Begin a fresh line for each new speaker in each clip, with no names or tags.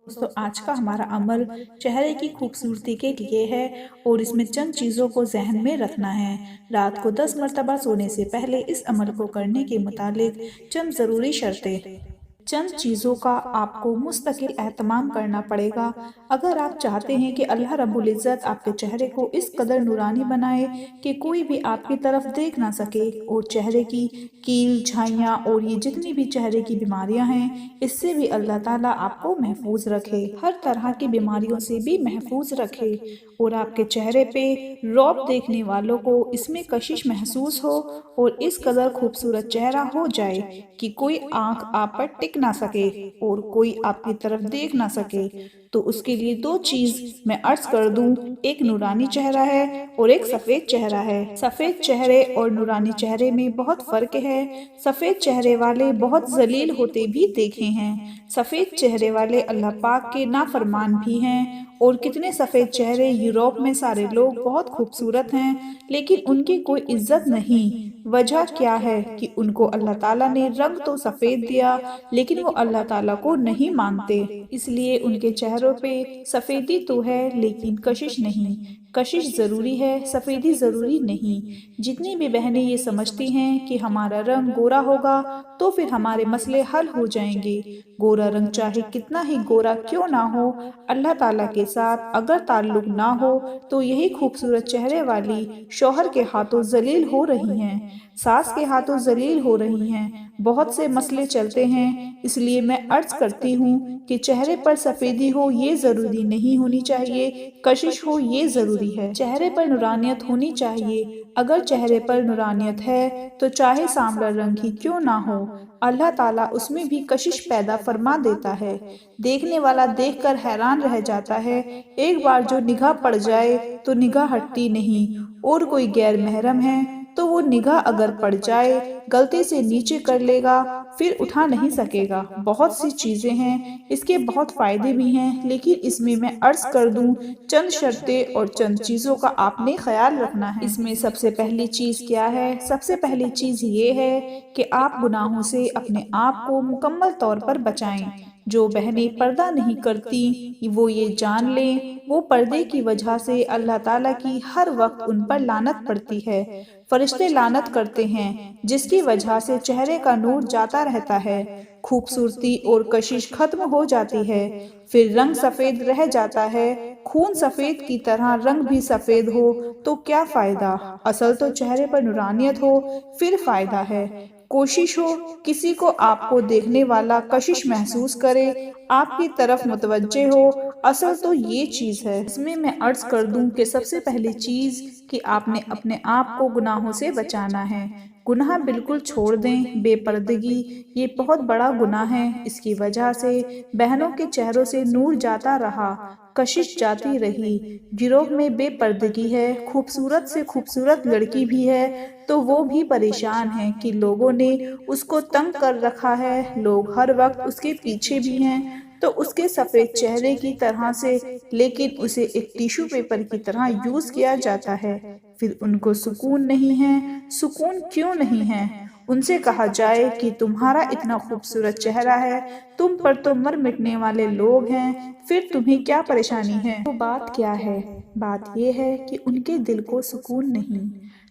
दोस्तों, आज का हमारा अमल चेहरे की खूबसूरती के लिए है और इसमें चंद चीज़ों को जहन में रखना है। रात को 10 मरतबा सोने से पहले इस अमल को करने के मुतालिक चंद ज़रूरी शर्तें। चंद चीज़ों का आपको मुस्तकिल एहतमाम करना पड़ेगा अगर आप चाहते हैं कि अल्लाह रब्बुल इज़्ज़त आपके चेहरे को इस कदर नूरानी बनाए कि कोई भी आपकी तरफ देख ना सके, और चेहरे की कील, झाइयाँ और ये जितनी भी चेहरे की बीमारियां हैं, इससे भी अल्लाह ताला आपको महफूज रखे, हर तरह की बीमारियों से भी महफूज रखे, और आपके चेहरे पे रौब देखने वालों को इसमें कशिश महसूस हो और इस कदर खूबसूरत चेहरा हो जाए कि कोई आंख आप पर टिक ना सके और कोई आपकी तरफ देख ना सके। तो उसके लिए दो चीज मैं अर्ज कर दूं, एक नूरानी चेहरा है और एक सफेद चेहरा है। सफेद चेहरे और नूरानी चेहरे में बहुत फर्क है। सफेद चेहरे वाले बहुत जलील होते भी देखे हैं। सफेद चेहरे वाले अल्लाह पाक के नाफरमान भी हैं, और कितने सफेद चेहरे यूरोप में सारे लोग बहुत खूबसूरत हैं, लेकिन उनकी कोई इज्जत नहीं। वजह क्या है कि उनको अल्लाह ताला ने रंग तो सफेद दिया, लेकिन वो अल्लाह ताला को नहीं मानते, इसलिए उनके चेहरों पे सफेदी तो है लेकिन कशिश नहीं। कशिश जरूरी है, सफेदी जरूरी नहीं। जितनी भी बहनें ये समझती हैं कि हमारा रंग गोरा होगा तो फिर हमारे मसले हल हो जाएंगे, गोरा रंग चाहे कितना ही गोरा क्यों ना हो, अल्लाह ताला के साथ अगर ताल्लुक ना हो तो यही खूबसूरत चेहरे वाली शौहर के हाथों जलील हो रही हैं, सास के हाथों जलील हो रही हैं, बहुत से मसले चलते हैं। इसलिए मैं अर्ज करती हूँ कि चेहरे पर सफेदी हो ये जरूरी नहीं होनी चाहिए, कशिश हो ये जरूरी है। चेहरे पर नूरानियत होनी चाहिए। अगर चेहरे पर नूरानियत है तो चाहे सांवला रंग ही क्यों ना हो, अल्लाह ताला उसमें भी कशिश पैदा फरमा देता है। देखने वाला देखकर हैरान रह जाता है। एक बार जो निगाह पड़ जाए तो निगाह हटती नहीं, और कोई गैर महरम है तो वो निगाह अगर पड़ जाए गलती से नीचे कर लेगा, फिर उठा नहीं सकेगा। बहुत सी चीजें हैं, इसके बहुत फायदे भी हैं, लेकिन इसमें मैं अर्ज कर दूं, चंद शर्तें और चंद चीजों का आपने ख्याल रखना है। इसमें सबसे पहली चीज क्या है? सबसे पहली चीज ये है कि आप गुनाहों से अपने आप को मुकम्मल तौर पर बचाएं। जो बहनें पर्दा नहीं करती वो ये जान लें, वो पर्दे की वजह से अल्लाह ताला की हर वक्त उन पर लानत पड़ती है। फरिश्ते लानत करते हैं, जिसकी वजह से चेहरे का नूर जाता रहता है, खूबसूरती और कशिश खत्म हो जाती है, फिर रंग सफेद रह जाता है। खून सफेद की तरह रंग भी सफेद हो तो क्या फायदा? असल तो चेहरे पर नूरानियत हो फिर फायदा है। कोशिश हो किसी को आपको देखने वाला कशिश महसूस करे, आपकी तरफ मुतवज्जे हो, असल तो ये चीज है। इसमें मैं अर्ज कर दूं कि सबसे पहली चीज कि आपने अपने आप को गुनाहों से बचाना है। गुनाह बिल्कुल छोड़ दें। बेपर्दगी ये बहुत बड़ा गुनाह है। इसकी वजह से बहनों के चेहरों से नूर जाता रहा, कशिश जाती रही। गिरोह में बेपर्दगी है, खूबसूरत से खूबसूरत लड़की भी है तो वो भी परेशान है कि लोगों ने उसको तंग कर रखा है, लोग हर वक्त उसके पीछे भी हैं, तो उसके सफेद चेहरे की तरह से, लेकिन उसे एक टिश्यू पेपर की तरह यूज किया जाता है। फिर उनको सुकून नहीं है। सुकून क्यों नहीं है? उनसे कहा जाए कि तुम्हारा इतना खूबसूरत चेहरा है, तुम पर तो मर मिटने वाले लोग हैं, फिर तुम्हें क्या परेशानी है? तो बात क्या है? बात यह है कि उनके दिल को सुकून नहीं।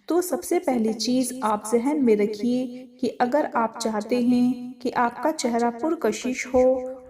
तो सबसे पहली चीज आप जहन में रखिए कि अगर आप चाहते हैं कि आपका चेहरा पुरकशिश हो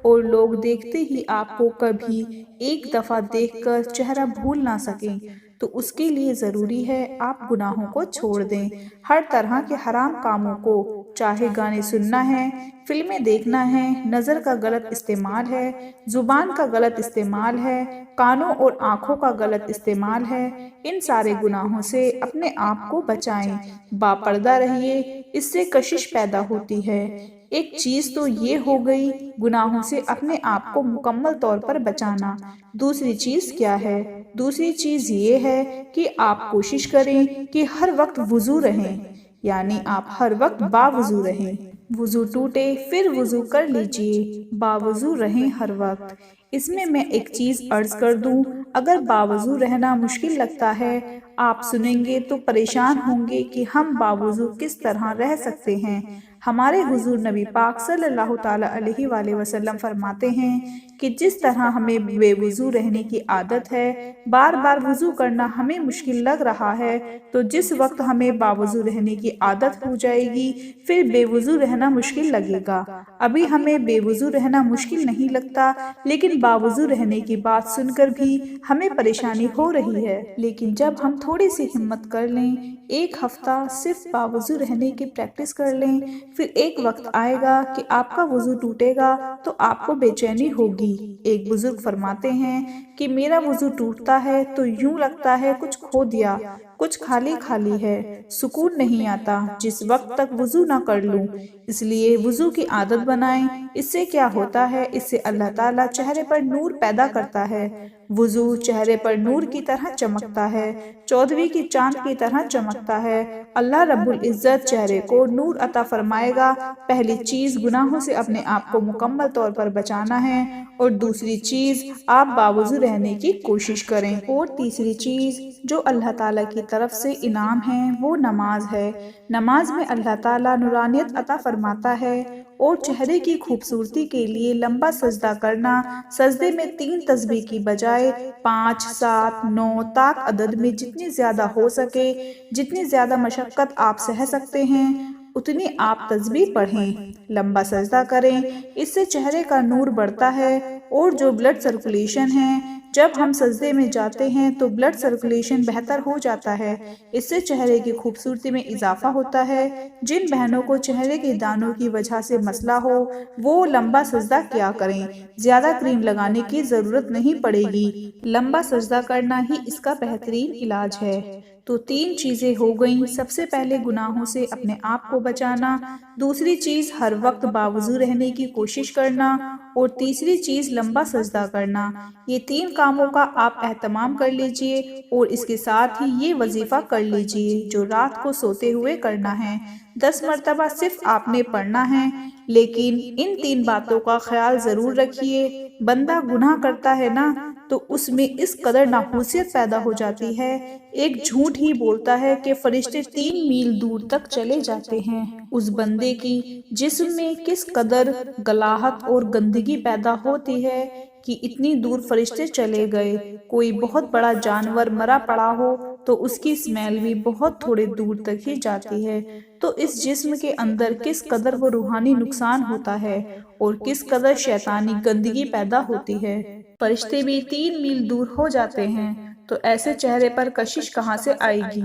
और लोग देखते ही आपको कभी एक दफा देखकर चेहरा भूल ना सकें, तो उसके लिए जरूरी है आप गुनाहों को छोड़ दें। हर तरह के हराम कामों को, चाहे गाने सुनना है, फिल्में देखना है, नजर का गलत इस्तेमाल है, जुबान का गलत इस्तेमाल है, कानों और आंखों का गलत इस्तेमाल है, इन सारे गुनाहों से अपने आप को बचाएं। बापर्दा रहिए, इससे कशिश पैदा होती है। एक चीज तो ये हो गई गुनाहों से अपने आप को मुकम्मल तौर पर बचाना। दूसरी चीज क्या है? दूसरी चीज ये है कि आप कोशिश करें कि हर वक्त वुजू रहें, यानी आप हर वक्त बावुजू रहें। वुजू टूटे फिर वुजू कर लीजिए, बावुजू रहें हर वक्त। इसमें मैं एक चीज अर्ज कर दूं, अगर बावुजू रहना मुश्किल लगता है, आप सुनेंगे तो परेशान होंगे कि हम बावुजू किस तरह रह सकते हैं। ہمارے حضور نبی پاک صلی اللہ تعالیٰ علیہ وآلہ وسلم فرماتے ہیں کہ جس طرح ہمیں بے وضو رہنے کی عادت ہے، بار بار وضو کرنا ہمیں مشکل لگ رہا ہے، تو جس وقت ہمیں باوضو رہنے کی عادت ہو جائے گی پھر بے وضو رہنا مشکل لگے گا۔ ابھی ہمیں بے وضو رہنا مشکل نہیں لگتا، لیکن باوضو رہنے کی بات سن کر بھی ہمیں پریشانی ہو رہی ہے۔ لیکن جب ہم تھوڑی سی ہمت کر لیں، ایک ہفتہ صرف باوضو رہنے کی پریکٹس کر لیں، پھر ایک وقت آئے گا کہ آپ کا وضو ٹوٹے گا تو آپ کو بے چینی ہوگی۔ ایک بزرگ فرماتے ہیں کہ میرا وضو ٹوٹتا ہے تو یوں لگتا ہے کچھ کھو دیا، کچھ خالی خالی ہے، سکون نہیں آتا جس وقت تک وضو نہ کر لوں۔ اس لیے وضو کی عادت بنائیں۔ اس سے کیا ہوتا ہے، اس سے اللہ تعالیٰ چہرے پر نور پیدا کرتا ہے۔ وضو چہرے پر نور کی طرح چمکتا ہے، 14ویں کی چاند کی طرح چمکتا ہے۔ اللہ رب العزت چہرے کو نور عطا فرمائے گا۔ پہلی چیز گناہوں سے اپنے آپ کو مکمل طور پر بچانا ہے، اور دوسری چیز آپ باوضو رہنے کی کوشش کریں، اور تیسری چیز جو اللہ تعالیٰ کی طرف سے انعام ہے وہ نماز ہے۔ نماز میں اللہ تعالیٰ نورانیت عطا فرماتا ہے، اور چہرے کی خوبصورتی کے لیے لمبا سجدہ کرنا، سجدے میں 3 تسبیح کی بجائے 5، 7، 9 تاک عدد میں جتنی زیادہ ہو سکے، جتنی زیادہ مشقت آپ سہ سکتے ہیں اتنی آپ تسبیح پڑھیں، لمبا سجدہ کریں۔ اس سے چہرے کا نور بڑھتا ہے، اور جو بلڈ سرکولیشن ہے، جب ہم سجدے میں جاتے ہیں تو بلڈ سرکولیشن بہتر ہو جاتا ہے۔ اس سے چہرے کی خوبصورتی میں اضافہ ہوتا ہے۔ جن بہنوں کو چہرے کے دانوں کی وجہ سے مسئلہ ہو وہ لمبا سجدہ کیا کریں، زیادہ کریم لگانے کی ضرورت نہیں پڑے گی، لمبا سجدہ کرنا ہی اس کا بہترین علاج ہے۔ تو 3 چیزیں ہو گئیں۔ سب سے پہلے گناہوں سے اپنے آپ کو بچانا، دوسری چیز ہر وقت باوضو رہنے کی کوشش کرنا، اور تیسری چیز لمبا سجدہ کرنا۔ یہ 3 کاموں کا آپ اہتمام کر لیجئے، اور اس کے ساتھ ہی یہ وظیفہ کر لیجئے جو رات کو سوتے ہوئے کرنا ہے۔ 10 مرتبہ صرف آپ نے پڑھنا ہے، لیکن ان 3 باتوں کا خیال ضرور رکھیے۔ بندہ گناہ کرتا ہے نا تو اس میں اس قدر ناحوسیت پیدا ہو جاتی ہے، ایک جھوٹ ہی بولتا ہے کہ فرشتے 3 میل دور تک چلے جاتے ہیں۔ اس بندے کی جسم میں کس قدر گلاہٹ اور گندگی پیدا ہوتی ہے کہ اتنی دور فرشتے چلے گئے۔ کوئی بہت بڑا جانور مرا پڑا ہو تو اس کی اسمیل بھی بہت تھوڑے دور تک ہی جاتی ہے۔ تو اس جسم کے اندر کس قدر وہ روحانی نقصان ہوتا ہے، اور کس قدر شیطانی گندگی پیدا ہوتی ہے۔ فرشتے بھی 3 میل دور ہو جاتے ہیں، تو ایسے چہرے پر کشش کہاں سے آئے گی۔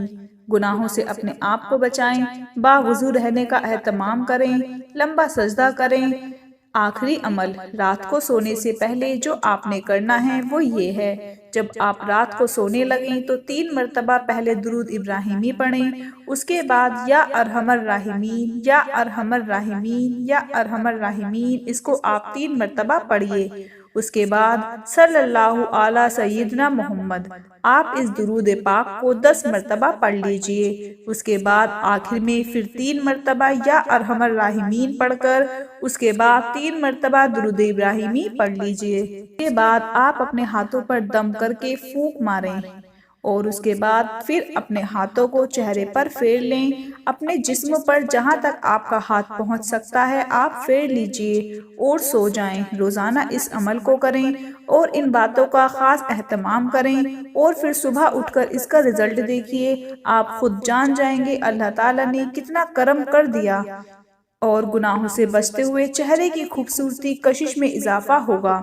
گناہوں سے اپنے آپ کو بچائیں، باوضو رہنے کا اہتمام کریں، لمبا سجدہ کریں۔ آخری عمل، رات کو سونے سے پہلے جو آپ نے کرنا ہے وہ یہ ہے، جب آپ رات کو سونے لگیں تو 3 مرتبہ پہلے درود ابراہیمی پڑھیں، اس کے بعد یا ارحم الراحمین، یا ارحم الراحمین، یا ارحم الراحمین، اس کو آپ 3 مرتبہ پڑھیے۔ اس کے بعد صلی اللہ علی سیدنا محمد، آپ اس درود پاک کو 10 مرتبہ پڑھ لیجئے۔ اس کے بعد آخر میں پھر 3 مرتبہ یا ارحم الراحمین پڑھ کر اس کے بعد 3 مرتبہ درود ابراہیمی پڑھ لیجئے۔ اس کے بعد آپ اپنے ہاتھوں پر دم کر کے پھونک ماریں، اور اس کے بعد پھر اپنے ہاتھوں کو چہرے پر پھیر لیں۔ اپنے جسم پر جہاں تک آپ کا ہاتھ پہنچ سکتا ہے آپ پھیر لیجئے اور سو جائیں۔ روزانہ اس عمل کو کریں اور ان باتوں کا خاص اہتمام کریں، اور پھر صبح اٹھ کر اس کا رزلٹ دیکھیے۔ آپ خود جان جائیں گے اللہ تعالیٰ نے کتنا کرم کر دیا، اور گناہوں سے بچتے ہوئے چہرے کی خوبصورتی کشش میں اضافہ ہوگا۔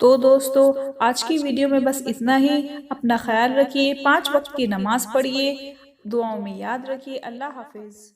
تو دوستو، آج کی ویڈیو میں بس اتنا ہی۔ اپنا خیال رکھیے، 5 وقت کی نماز پڑھیے، دعاؤں میں یاد رکھیے۔ اللہ حافظ۔